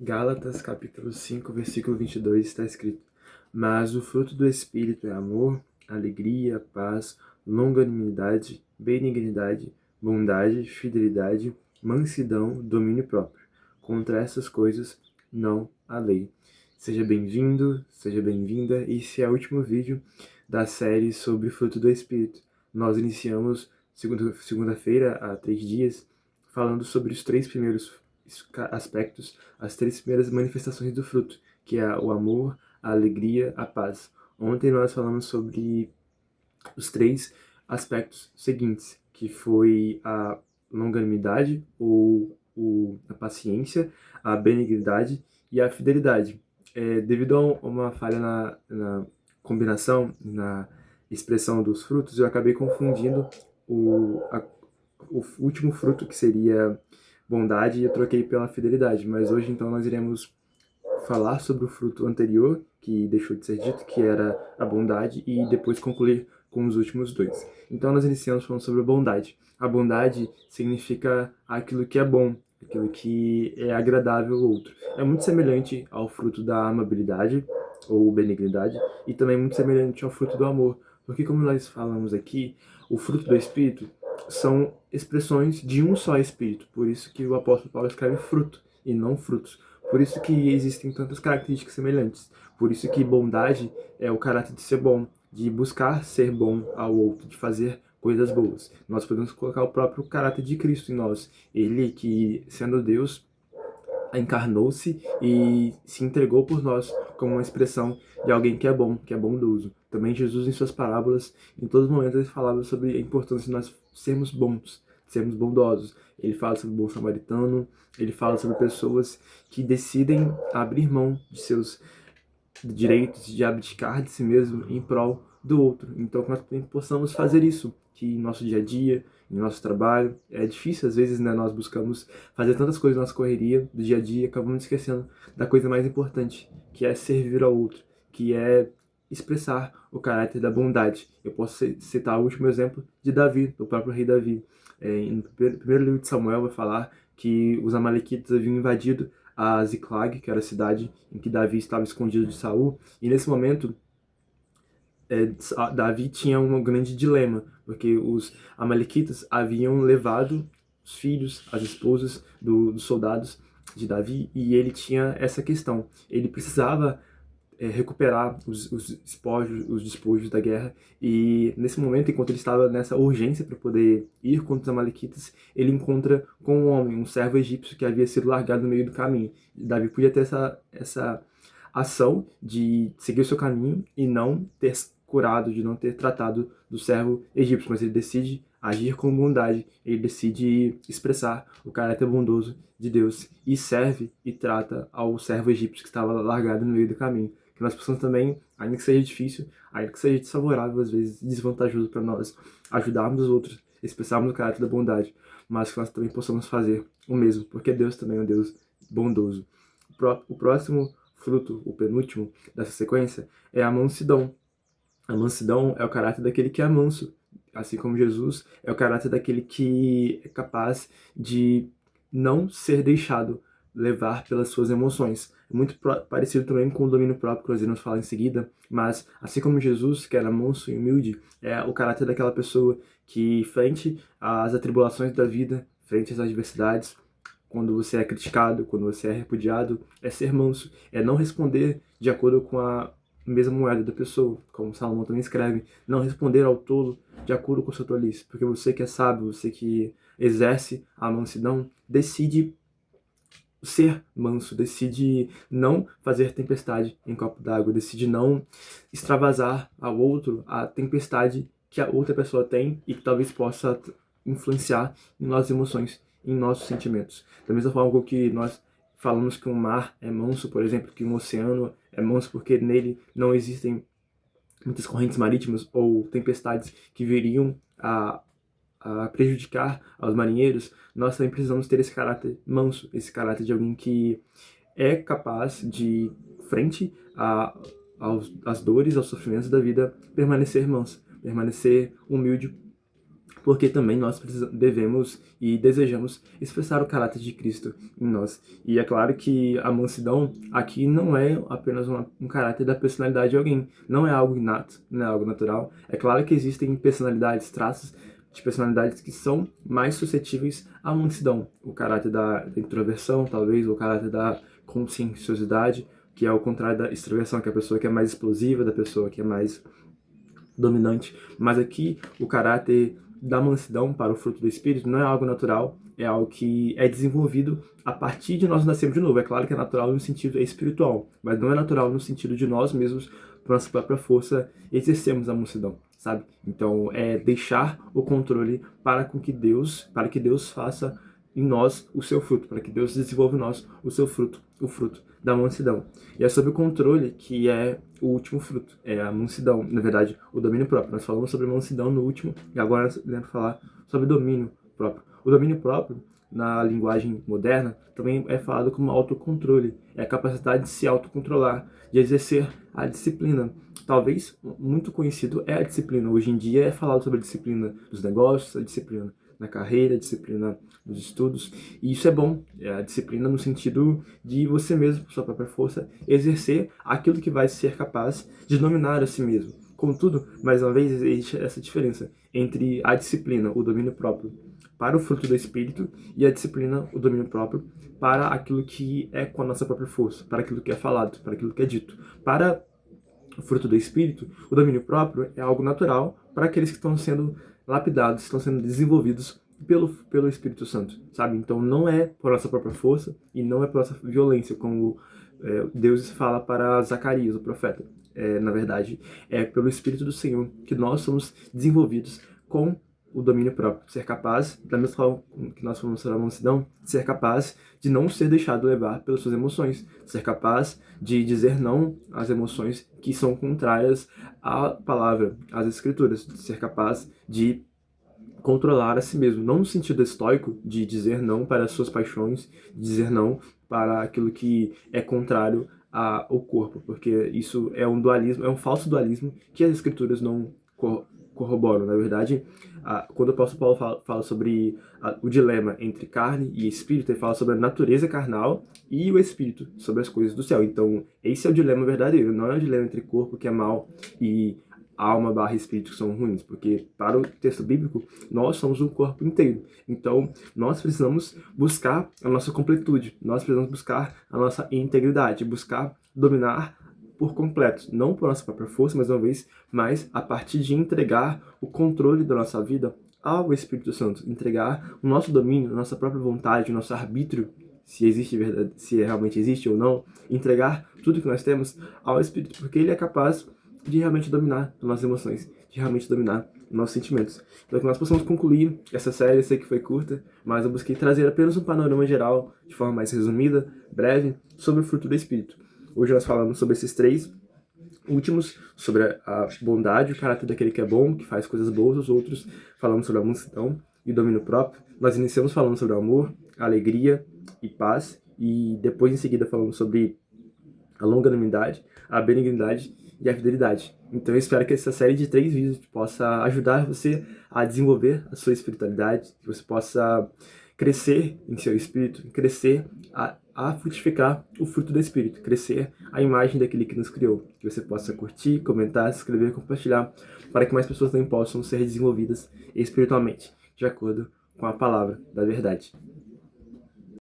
Gálatas capítulo 5, versículo 22 está escrito: Mas o fruto do Espírito é amor, alegria, paz, longanimidade, benignidade, bondade, fidelidade, mansidão, domínio próprio. Contra essas coisas não há lei. Seja bem-vindo, seja bem-vinda. Esse é o último vídeo da série sobre o fruto do Espírito. Nós iniciamos segunda-feira, há 3 dias, falando sobre os 3 primeiros aspectos, as 3 primeiras manifestações do fruto, que é o amor, a alegria, a paz. Ontem nós falamos sobre os 3 aspectos seguintes, que foi a longanimidade, a paciência, a benignidade e a fidelidade. Devido a uma falha na combinação, na expressão dos frutos, eu acabei confundindo o último fruto, que seria bondade, e eu troquei pela fidelidade. Mas hoje, então, nós iremos falar sobre o fruto anterior, que deixou de ser dito, que era a bondade, e depois concluir com os últimos 2. Então, nós iniciamos falando sobre a bondade. A bondade significa aquilo que é bom, aquilo que é agradável ao outro. É muito semelhante ao fruto da amabilidade, ou benignidade, e também muito semelhante ao fruto do amor. Porque, como nós falamos aqui, o fruto do Espírito são expressões de um só Espírito. Por isso que o apóstolo Paulo escreve fruto e não frutos. Por isso que existem tantas características semelhantes. Por isso que bondade é o caráter de ser bom, de buscar ser bom ao outro, de fazer coisas boas. Nós podemos colocar o próprio caráter de Cristo em nós. Ele que, sendo Deus, encarnou-se e se entregou por nós como uma expressão de alguém que é bom, que é bondoso. Também Jesus, em suas parábolas, em todos os momentos, ele falava sobre a importância de nós sermos bons, sermos bondosos. Ele fala sobre o bom samaritano, ele fala sobre pessoas que decidem abrir mão de seus direitos, de abdicar de si mesmo em prol do outro. Então, que nós também possamos fazer isso, que em nosso dia a dia, em nosso trabalho, é difícil às vezes, né? Nós buscamos fazer tantas coisas na nossa correria do dia a dia, acabamos esquecendo da coisa mais importante, que é servir ao outro, que é expressar o caráter da bondade. Eu posso citar o último exemplo de Davi, do próprio rei Davi. No primeiro livro de Samuel vai falar que os amalequitas haviam invadido a Ziklag, que era a cidade em que Davi estava escondido de Saul, e nesse momento Davi tinha um grande dilema, porque os amalequitas haviam levado os filhos, as esposas dos soldados de Davi, e ele tinha essa questão. Ele precisava recuperar os despojos da guerra, e nesse momento, enquanto ele estava nessa urgência para poder ir contra os amalequitas, ele encontra com um homem, um servo egípcio que havia sido largado no meio do caminho. Davi podia ter essa ação de seguir o seu caminho e não ter curado, de não ter tratado do servo egípcio, mas ele decide agir com bondade, ele decide expressar o caráter bondoso de Deus e serve e trata ao servo egípcio que estava largado no meio do caminho. Que nós possamos também, ainda que seja difícil, ainda que seja desfavorável, às vezes desvantajoso para nós, ajudarmos os outros, expressarmos o caráter da bondade, mas que nós também possamos fazer o mesmo, porque Deus também é um Deus bondoso. O próximo fruto, o penúltimo dessa sequência, é a mansidão. A mansidão é o caráter daquele que é manso, assim como Jesus é o caráter daquele que é capaz de não ser deixado levar pelas suas emoções. É muito parecido também com o domínio próprio que nós iremos falar em seguida, mas assim como Jesus, que era manso e humilde, é o caráter daquela pessoa que, frente às atribulações da vida, frente às adversidades, quando você é criticado, quando você é repudiado, é ser manso, é não responder de acordo com a mesma moeda da pessoa, como Salomão também escreve, não responder ao tolo de acordo com a sua tolice, porque você que é sábio, você que exerce a mansidão, decide ser manso, decide não fazer tempestade em copo d'água, decide não extravasar ao outro a tempestade que a outra pessoa tem e que talvez possa influenciar em nossas emoções, em nossos sentimentos. Da mesma forma que nós falamos que um mar é manso, por exemplo, que um oceano é manso porque nele não existem muitas correntes marítimas ou tempestades que viriam a prejudicar aos marinheiros, nós também precisamos ter esse caráter manso, esse caráter de alguém que é capaz de, frente às dores, aos sofrimentos da vida, permanecer manso, permanecer humilde, porque também nós devemos e desejamos expressar o caráter de Cristo em nós. E é claro que a mansidão aqui não é apenas um caráter da personalidade de alguém, não é algo inato, não é algo natural. É claro que existem personalidades, traços de personalidades que são mais suscetíveis à mansidão. O caráter da introversão, talvez, o caráter da conscienciosidade, que é o contrário da extroversão, que é a pessoa que é mais explosiva, da pessoa que é mais dominante. Mas aqui o caráter da mansidão para o fruto do Espírito não é algo natural, é algo que é desenvolvido a partir de nós nascermos de novo. É claro que é natural no sentido espiritual, mas não é natural no sentido de nós mesmos, por nossa própria força, exercermos a mansidão, sabe? Então é deixar o controle para que Deus faça em nós o seu fruto, para que Deus desenvolva em nós o seu fruto, o fruto da mansidão. E é sobre o controle que é o último fruto, é a mansidão, na verdade, o domínio próprio. Nós falamos sobre mansidão no último, e agora nós iremos falar sobre domínio próprio. O domínio próprio, na linguagem moderna, também é falado como autocontrole, é a capacidade de se autocontrolar, de exercer a disciplina. Talvez muito conhecido é a disciplina. Hoje em dia é falado sobre a disciplina dos negócios, a disciplina na carreira, a disciplina nos estudos, e isso é bom, é a disciplina no sentido de você mesmo, por sua própria força, exercer aquilo que vai ser capaz de dominar a si mesmo. Contudo, mais uma vez, existe essa diferença entre a disciplina, o domínio próprio, para o fruto do Espírito, e a disciplina, o domínio próprio, para aquilo que é com a nossa própria força, para aquilo que é falado, para aquilo que é dito. Para o fruto do Espírito, o domínio próprio é algo natural para aqueles que estão sendo lapidados, estão sendo desenvolvidos pelo Espírito Santo, sabe? Então não é por nossa própria força e não é por nossa violência, como Deus fala para Zacarias, o profeta. Na verdade, é pelo Espírito do Senhor que nós somos desenvolvidos com o domínio próprio, ser capaz, da mesma forma que nós falamos sobre a mansidão, ser capaz de não ser deixado levar pelas suas emoções, ser capaz de dizer não às emoções que são contrárias à palavra, às escrituras, ser capaz de controlar a si mesmo, não no sentido estoico de dizer não para as suas paixões, de dizer não para aquilo que é contrário ao corpo, porque isso é um dualismo, é um falso dualismo que as escrituras não corroboram. Na verdade, quando o apóstolo Paulo fala sobre o dilema entre carne e espírito, ele fala sobre a natureza carnal e o espírito, sobre as coisas do céu. Então, esse é o dilema verdadeiro, não é o dilema entre corpo, que é mal, e alma barra espírito, que são ruins, porque para o texto bíblico, nós somos um corpo inteiro. Então, nós precisamos buscar a nossa completude, nós precisamos buscar a nossa integridade, buscar dominar por completo, não por nossa própria força, mais uma vez, mas a partir de entregar o controle da nossa vida ao Espírito Santo, entregar o nosso domínio, a nossa própria vontade, o nosso arbítrio, se existe verdade, se realmente existe ou não, entregar tudo que nós temos ao Espírito, porque ele é capaz de realmente dominar as nossas emoções, de realmente dominar os nossos sentimentos. Então, que nós possamos concluir essa série, eu sei que foi curta, mas eu busquei trazer apenas um panorama geral, de forma mais resumida, breve, sobre o fruto do Espírito. Hoje nós falamos sobre esses três últimos, sobre a bondade, o caráter daquele que é bom, que faz coisas boas, os outros falamos sobre a mansidão e o domínio próprio. Nós iniciamos falando sobre o amor, a alegria e paz, e depois em seguida falamos sobre a longanimidade, a benignidade e a fidelidade. Então eu espero que essa série de 3 vídeos possa ajudar você a desenvolver a sua espiritualidade, que você possa crescer em seu espírito, crescer a frutificar o fruto do Espírito, crescer a imagem daquele que nos criou. Que você possa curtir, comentar, se inscrever, compartilhar, para que mais pessoas também possam ser desenvolvidas espiritualmente, de acordo com a palavra da verdade.